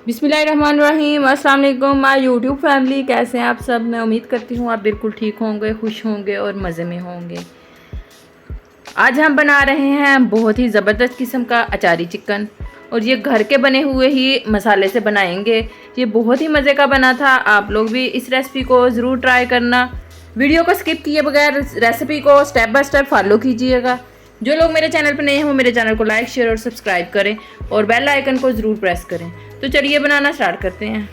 बिस्मिल्लाहिर्रहमानिर्रहीम। अस्सलाम वालेकुम माय यूट्यूब फैमिली, कैसे हैं आप सब। मैं उम्मीद करती हूँ आप बिल्कुल ठीक होंगे, खुश होंगे और मज़े में होंगे। आज हम बना रहे हैं बहुत ही ज़बरदस्त किस्म का अचारी चिकन, और ये घर के बने हुए ही मसाले से बनाएंगे। ये बहुत ही मज़े का बना था। आप लोग भी इस रेसिपी को ज़रूर ट्राई करना। वीडियो को स्किप किए बगैर रेसिपी को स्टेप बाय स्टेप फॉलो कीजिएगा। जो लोग मेरे चैनल पर नए हो, मेरे चैनल को लाइक, शेयर और सब्सक्राइब करें और बेल आइकन को ज़रूर प्रेस करें। तो चलिए बनाना स्टार्ट करते हैं।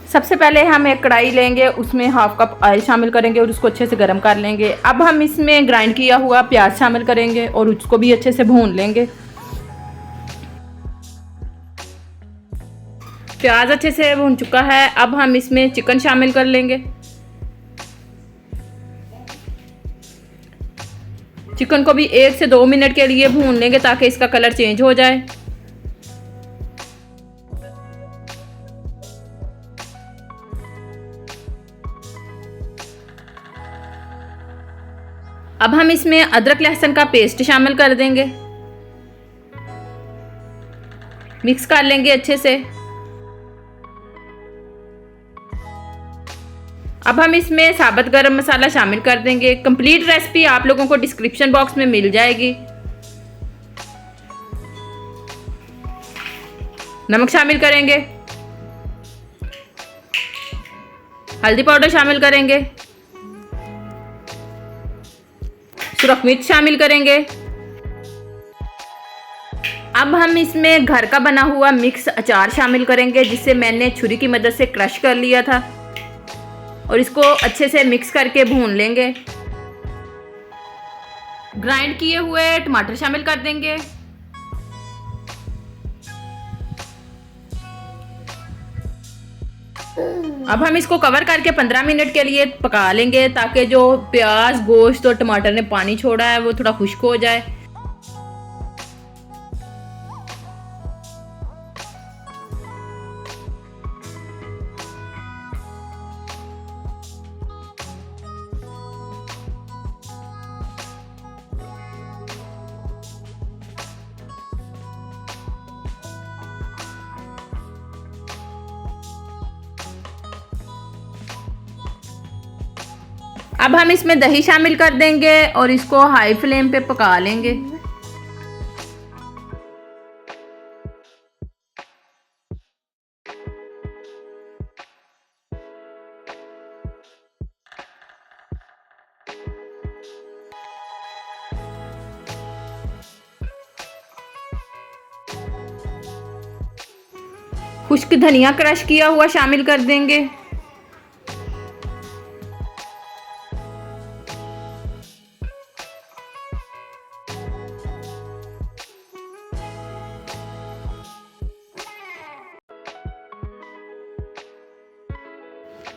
सबसे पहले हम एक कढ़ाई लेंगे, उसमें हाफ कप ऑयल शामिल करेंगे और उसको अच्छे से गर्म कर लेंगे। अब हम इसमें ग्राइंड किया हुआ प्याज शामिल करेंगे और उसको भी अच्छे से भून लेंगे। प्याज अच्छे से भून चुका है। अब हम इसमें चिकन शामिल कर लेंगे। चिकन को भी 1 से 2 मिनट के लिए भून लेंगे ताकि इसका कलर चेंज हो जाए। अब हम इसमें अदरक लहसुन का पेस्ट शामिल कर देंगे, मिक्स कर लेंगे अच्छे से। अब हम इसमें साबुत गरम मसाला शामिल कर देंगे। कंप्लीट रेसिपी आप लोगों को डिस्क्रिप्शन बॉक्स में मिल जाएगी। नमक शामिल करेंगे, हल्दी पाउडर शामिल करेंगे, सुरख मिर्च शामिल करेंगे। अब हम इसमें घर का बना हुआ मिक्स अचार शामिल करेंगे, जिसे मैंने छुरी की मदद से क्रश कर लिया था, और इसको अच्छे से मिक्स करके भून लेंगे। ग्राइंड किए हुए टमाटर शामिल कर देंगे। अब हम इसको कवर करके 15 मिनट के लिए पका लेंगे, ताकि जो प्याज, गोश्त और टमाटर ने पानी छोड़ा है वो थोड़ा खुश्क हो जाए। अब हम इसमें दही शामिल कर देंगे और इसको हाई फ्लेम पे पका लेंगे। खुश्क धनिया क्रश किया हुआ शामिल कर देंगे।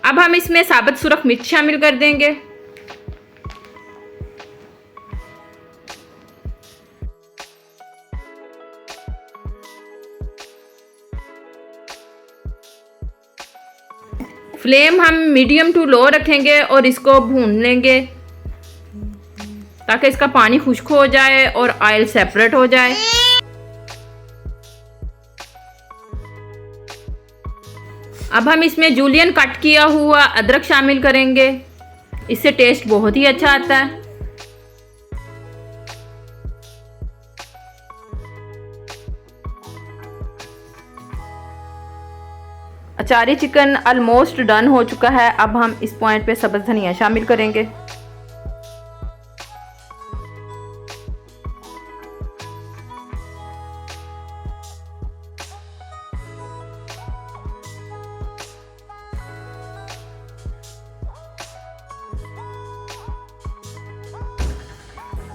अब हम इसमें साबुत सुरख मिर्च शामिल कर देंगे। फ्लेम हम मीडियम टू लो रखेंगे और इसको भून लेंगे ताकि इसका पानी खुश्क हो जाए और ऑयल सेपरेट हो जाए। अब हम इसमें जूलियन कट किया हुआ अदरक शामिल करेंगे, इससे टेस्ट बहुत ही अच्छा आता है। अचारी चिकन ऑलमोस्ट डन हो चुका है। अब हम इस पॉइंट पे सब्ज़ धनिया शामिल करेंगे।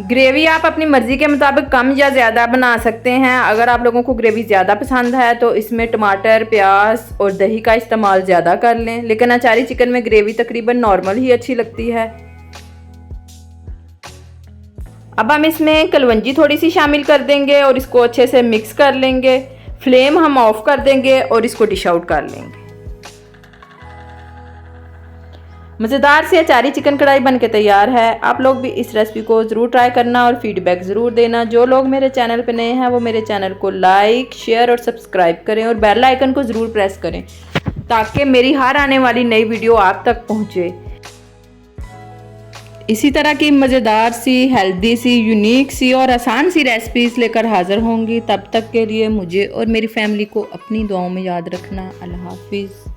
ग्रेवी आप अपनी मर्ज़ी के मुताबिक कम या ज़्यादा बना सकते हैं। अगर आप लोगों को ग्रेवी ज़्यादा पसंद है तो इसमें टमाटर, प्याज और दही का इस्तेमाल ज़्यादा कर लें, लेकिन अचारी चिकन में ग्रेवी तकरीबन नॉर्मल ही अच्छी लगती है। अब हम इसमें कलवंजी थोड़ी सी शामिल कर देंगे और इसको अच्छे से मिक्स कर लेंगे। फ्लेम हम ऑफ कर देंगे और इसको डिश आउट कर लेंगे। मज़ेदार से अचारी चिकन कढ़ाई बनके तैयार है। आप लोग भी इस रेसिपी को ज़रूर ट्राई करना और फीडबैक ज़रूर देना। जो लोग मेरे चैनल पे नए हैं वो मेरे चैनल को लाइक, शेयर और सब्सक्राइब करें और बेल आइकन को ज़रूर प्रेस करें ताकि मेरी हर आने वाली नई वीडियो आप तक पहुँचे। इसी तरह की मज़ेदार सी, हेल्दी सी, यूनिक सी और आसान सी रेसिपीज़ लेकर हाज़िर होंगी। तब तक के लिए मुझे और मेरी फैमिली को अपनी दुआओं में याद रखना। अल्लाह हाफिज़।